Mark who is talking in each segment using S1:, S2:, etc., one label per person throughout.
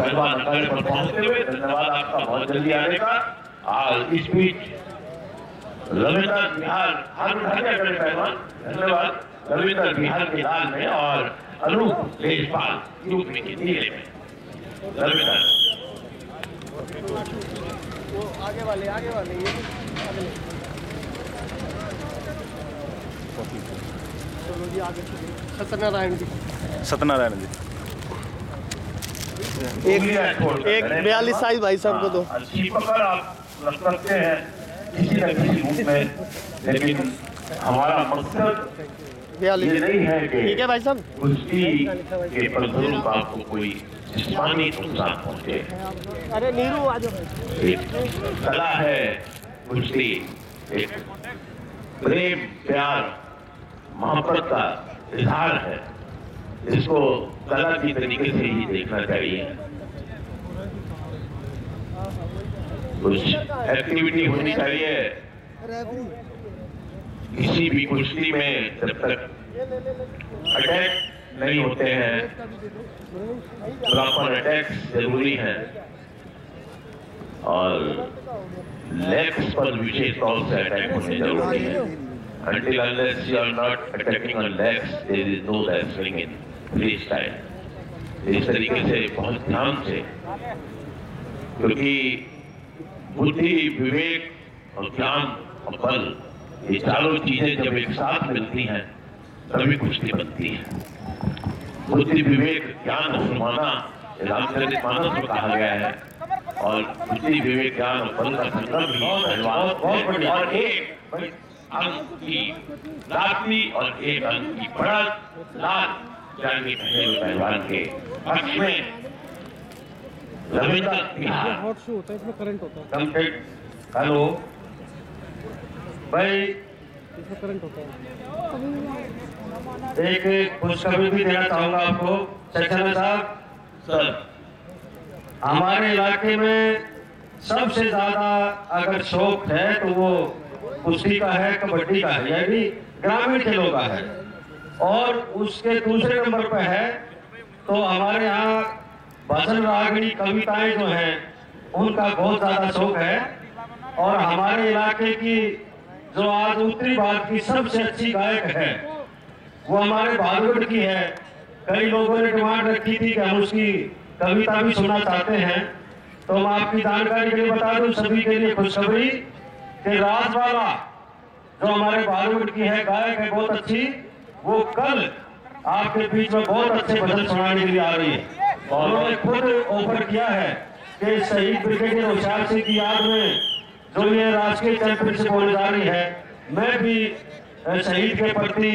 S1: पहलवान अखाड़े पर पहुंचते हुए धन्यवाद आपका बहुत जल्दी आने का। और इस बीच रविंद्र बिहार हाथ उठाने अगले पहलवान, धन्यवाद। रविंद्र बिहार के लाल में और अनूप देशपाल यूपी के नीले में। रविंद्र
S2: आगे वाले ये चलो जी आगे। सत्यनारायण जी एक 42 साइज भाई साहब को दो।
S1: अच्छी पकड़ आप रख सकते हैं किसी न किसी रूप में, लेकिन हमारा मकसद ये नहीं है कि
S2: ठीक है भाई साहब,
S1: कुश्ती के फलस्वरूप आपको कोई जिस्मानी नुकसान पहुंचे।
S2: अरे नीरू आ जाओ।
S1: एक कला है कुश्ती, एक प्रेम प्यार मोहब्बत का इजहार है। इसको कला की तरीके से ही देखना चाहिए। कुछ एक्टिविटी होनी चाहिए किसी भी कुश्ती में। जब तक अटैक नहीं होते हैं, प्रॉपर अटैक्स जरूरी है और लेग्स पर विशेष तौर से अटैक होने जरूरी है। Until unless you are not attacking on legs, there is no wrestling in freestyle। इस तरीके से बहुत ध्यान से, क्योंकि बुद्धि, विवेक और ज्ञान और बल, ये चारों चीजें जब एक साथ मिलती हैं तभी कुश्ती बनती है। बुद्धि, विवेक, ज्ञान और माना रामचरितमानस में कहा गया है, और बुद्धि, विवेक, ज्ञान और बल का संगम ही और एक अंक की लाठी और एक अंक की बढ़त लाल जानी पहले पहलवान के पक्ष में रविंद्र बिहार।
S2: हॉट शू होता है, इसमें करंट होता है।
S1: हेलो भाई,
S2: इसमें करंट होता है।
S3: एक खुशखबरी भी देना चाहूंगा आपको सक्सेना साहब।
S1: सर,
S3: हमारे इलाके में सबसे ज्यादा अगर शौक है तो वो कुश्ती का है, कबड्डी का है, यानी ग्रामीण खेलों का है। और उसके दूसरे नंबर पर है तो हमारे यहाँ भजन रागनी कविताएं जो हैं उनका बहुत ज्यादा शौक है। और हमारे इलाके की जो आज उत्तरी भारत की सबसे अच्छी गायक है वो हमारे भागवत की है। कई लोगों ने डिमांड रखी थी कि हम उसकी कविता भी सुनना चाहते हैं, तो हम आपकी जानकारी के लिए बता दूं सभी के लिए खुशखबरी कि राजवाला जो हमारे भागवत की है, गायक है बहुत अच्छी, वो कल आपके बीच में बहुत अच्छे भजन सुनाने के लिए आ रही है। और उन्होंने खुद ऑफर किया है कि शहीद ब्रिगेडियर होशियार सिंह की याद में जो ये राष्ट्रीय चैंपियनशिप होने जा रही है, मैं भी शहीद के प्रति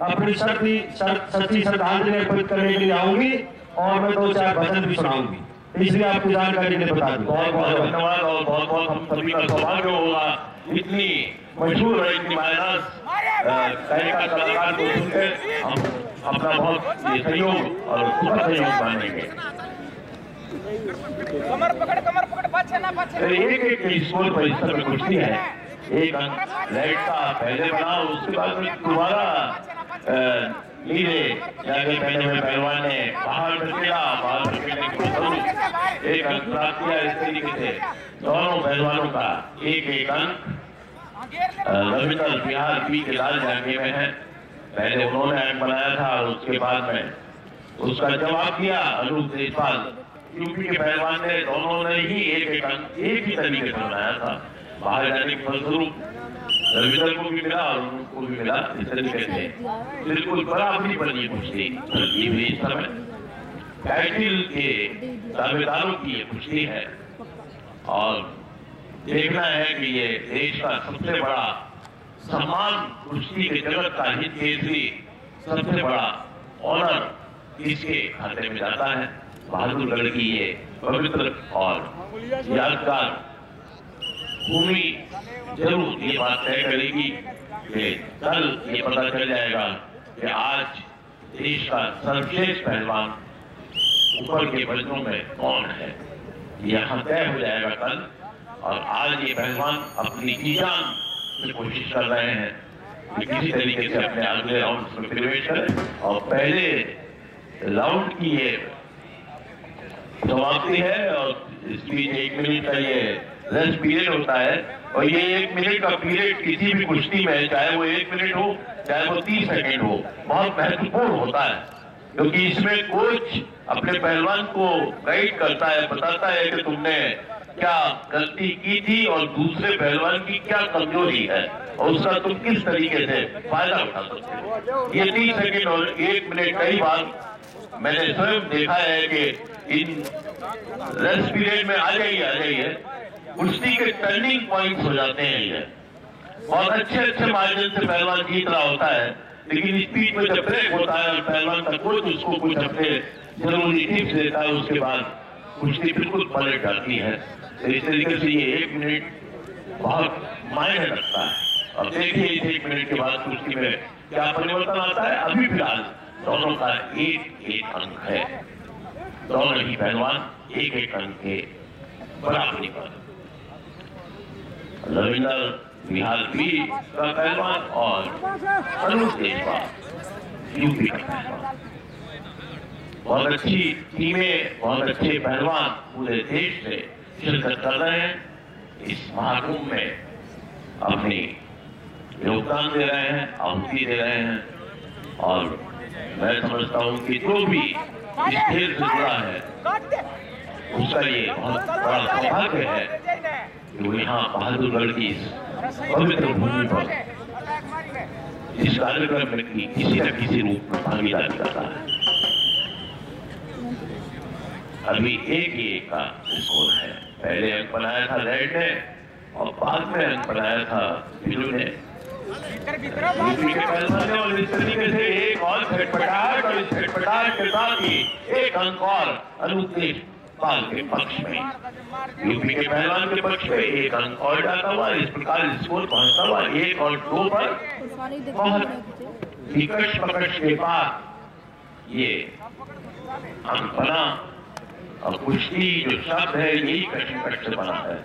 S3: अपनी सच्ची श्रद्धांजलि अर्पित करने के लिए आऊंगी और मैं 2-4 भजन भी सुनाऊंगी। इसलिए आपकी जानकारी के लिए बता दूं।
S1: बहुत बहुत धन्यवाद और बहुत बहुत हम सभी का सौभाग्य होगा इतनी मशहूर और इतनी मायनास गायिका कलाकार को सुनकर हम अपना बहुत सहयोग और सुखद सहयोग मानेंगे।
S4: कमर पकड़ पाछे ना पाछे।
S1: एक स्कोर पर इस तरह कुश्ती है। एक अंक लाइट का पहले बना, उसके बाद में दोबारा नीले जाके पहले में पहलवान ने बाहर धकेला, बाहर धकेलने के बाद एक अंक प्राप्त किया। इस तरीके से दोनों पहलवानों का एक अंक रविंद्र बिहार पी के लाल जांघे में है। पहले उन्होंने अंक बनाया था और उसके बाद में उसका जवाब दिया अनूप देशपाल यूपी के पहलवान ने। दोनों ने ही एक अंक एक ही तरीके से बनाया था। बाहर जाने के फलस्वरूप रविंद्र को भी मिला और उनको भी मिला। इस तरीके से बिल्कुल बराबरी बनी कुश्ती चलती हुई इस समय। टाइटिल के दावेदारों की ये कुश्ती है और देखना है कि ये देश का सबसे बड़ा सम्मान, कुश्ती के जगत का हित केसरी सबसे बड़ा ऑनर किसके खाते में जाता है। बहादुरगढ़ की ये पवित्र और यादगार भूमि जरूर ये बात तय करेगी कि कल ये पता चल जाएगा कि आज देश का सर्वश्रेष्ठ पहलवान ऊपर के बजनों में कौन है। यह तय हो जाएगा कल। और आज ये पहलवान अपनी की जान से कोशिश कर रहे हैं कि किसी तरीके से अपने अगले राउंड में प्रवेश करें और पहले राउंड की ये समाप्ति है और इस बीच 1 मिनट का ये रेस्ट पीरियड होता है। और ये 1 मिनट का पीरियड किसी भी कुश्ती में, चाहे वो 1 मिनट हो चाहे वो 30 सेकंड हो, बहुत महत्वपूर्ण होता है, क्योंकि इसमें कोच अपने पहलवान को गाइड करता है, बताता है कि तुमने क्या गलती की थी और दूसरे पहलवान की क्या कमजोरी है और उसका तुम किस तरीके से फायदा उठा सकते हो। ये 30 सेकंड और 1 मिनट कई बार मैंने स्वयं देखा है कि इन रेस्ट पीरियड में आ जाइए कुश्ती के टर्निंग पॉइंट्स हो जाते हैं। ये बहुत अच्छे मार्जिन से पहलवान जीत रहा होता है, लेकिन इस बीच में जब ब्रेक होता है और पहलवान का कोच उसको कुछ अपने जरूरी टिप्स देता है, उसके बाद कुश्ती बिल्कुल पलट जाती है। तो इस तरीके से ये 1 मिनट बहुत मायने रखता है। अब देखिए इस 1 मिनट के बाद कुश्ती में क्या परिवर्तन आता है। अभी फिलहाल दोनों का 1-1 अंक है, दोनों ही पहलवान 1-1 अंक के बराबरी पर। रविंदर बिहार भी का पहलवान और अनूप देशपाल यूपी का पहलवान। बहुत अच्छी टीमें, बहुत अच्छे पहलवान पूरे देश से शिरकत कर रहे हैं इस महाकुंभ में, अपनी योगदान दे रहे हैं, आहुति दे रहे हैं। और मैं समझता हूं कि जो भी इस खेल से जुड़ा है उसका ये बहुत बड़ा सौभाग्य है कि वो यहाँ बहादुरगढ़ की इस पवित्र भूमि पर इस कार्यक्रम में किसी न किसी रूप में भागीदारी करता है। अभी 1-1 का स्कोर है। पहले अंक बनाया था रेड ने और बाद में अंक बनाया था ब्लू ने। यूपी के पहलवान ने और इस तरीके से एक और छटपटाहट और इस छटपटाहट के साथ ही 1 अंक और अनूप देशपाल के पक्ष में, यूपी के पहलवान के पक्ष में 1 अंक और जाता हुआ। इस प्रकार स्कोर पहुंचता हुआ 1 और 2 पर। बहुत निकट पकड़ के बाद ये अंक बना और कुश्ती जो शब्द है यही कश्मकश से बना है।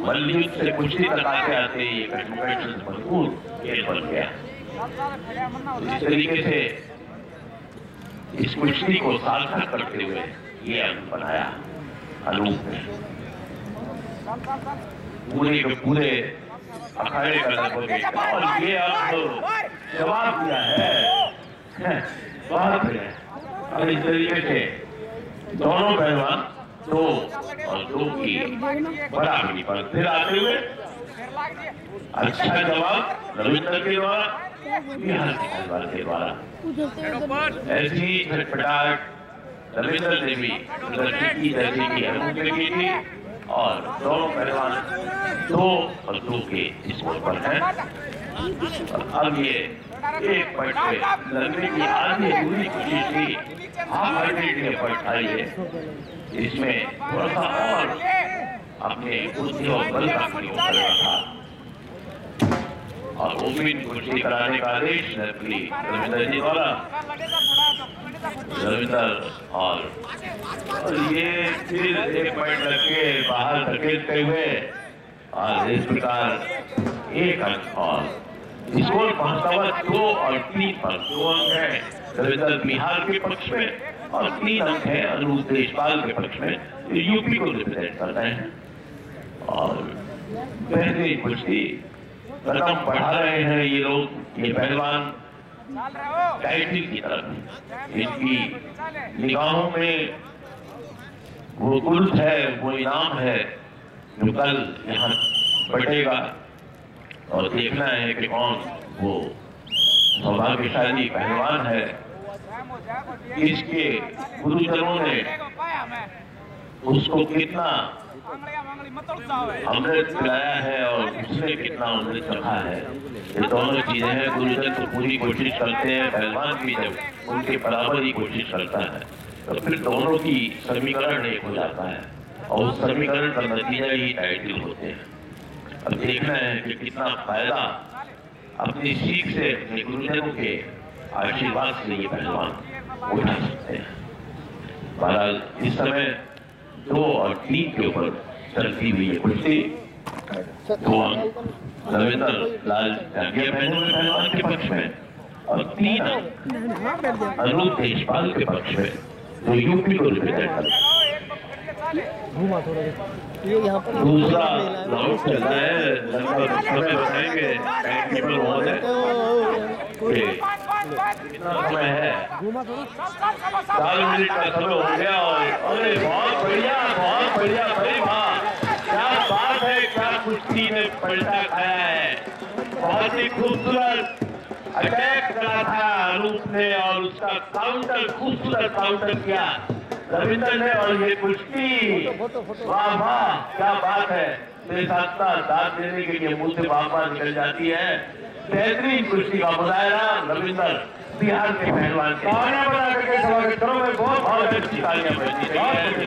S1: मल्लयुद्ध से कुश्ती तक आते आते ये कश्मकश से भरपूर खेल बन गया। इस तरीके से इस कुश्ती को सार्थक करते हुए ये अंक बनाया अनूप ने। पूरे के पूरे अखाड़े का लगभग और ये अब जवाब दिया है बहुत है। और इस तरीके से दोनों पहलवान 2 और 2 की बराबरी पर फिर आते हुए अच्छा जवाब रविंदर के द्वारा, बिहार के पहलवान के द्वारा। ऐसी छटपटाहट रविंदर ने भी प्रदर्शित की जैसे कि अनूप ने की थी और दोनों पहलवान 2 और 2 के स्कोर पर हैं। अब ये 1 पॉइंट पे लगने की आधी अधूरी कोशिश थी, हाफ हार्टेड ने पॉइंट आई है। इसमें थोड़ा सा और अपने बुद्धि और बल का प्रयोग करना था और ओपनिंग कुश्ती कराने का आदेश रविंदर जी द्वारा। रविंदर और ये फिर 1 पॉइंट लग के बाहर धकेलते हुए और इस प्रकार 1 अंक और स्कोर पहुंचता हुआ 2 और 3 पर। 2 अंक है रविंदर बिहार के पक्ष में और 3 अंक है अनूप देशपाल के पक्ष में, यूपी को रिप्रेजेंट कर रहे हैं। और पहले कुश्ती कदम बढ़ा रहे हैं ये लोग, ये पहलवान टाइटल की तरफ। इनकी निगाहों में वो कुल्फ है, वो इनाम है जो कल यहाँ बटेगा और देखना है कि कौन वो सौभाग्यशाली पहलवान है इसके गुरुजनों ने उसको कितना अमृत पिलाया है और उसने कितना अमृत चखा है। ये दोनों चीजें हैं। गुरुजन तो पूरी कोशिश करते हैं, पहलवान भी जब उनके बराबर ही कोशिश करता है तो फिर दोनों की समीकरण एक हो जाता है और उस समीकरण का नतीजा ही टाइटल होते हैं। अब देखना है कि कितना फायदा अपनी सीख से, अपने गुरुजनों के आशीर्वाद से ये पहलवान उठा सकते हैं। बहरहाल इस समय 2 और 3 के ऊपर चलती हुई है कुश्ती। 2 अंक रविंदर लाल जांघिया पहने हुए पहलवान के पक्ष में और 3 अंक अनूप देशपाल के पक्ष में जो यूपी को रिप्रेजेंट करते हैं।
S2: घुमा थोड़ा ये यहाँ पर
S1: दूसरा राउंड चल रहा है, लगभग समय बताएंगे टाइमकीपर महोदय कि कितना समय है।
S2: घुमा थोड़ा
S1: 4 मिनट का समय हो गया और अरे बहुत बढ़िया भाई वाह, क्या बात है, क्या कुश्ती ने पलटा खाया है। बहुत ही खूबसूरत अटैक करा था अनूप ने और उसका काउंटर, खूबसूरत काउंटर किया रविंदर ने। और ये कुश्ती वाह वाह, क्या बात है। मेरे साथ साथ देने के लिए मुंह से बार निकल जाती है। बेहतरीन कुश्ती का मुजाहरा रविंदर, बिहार के पहलवान के।
S3: तालियां बजा करके स्वागत करो। मैं बहुत
S1: अच्छी तालियां बजनी चाहिए।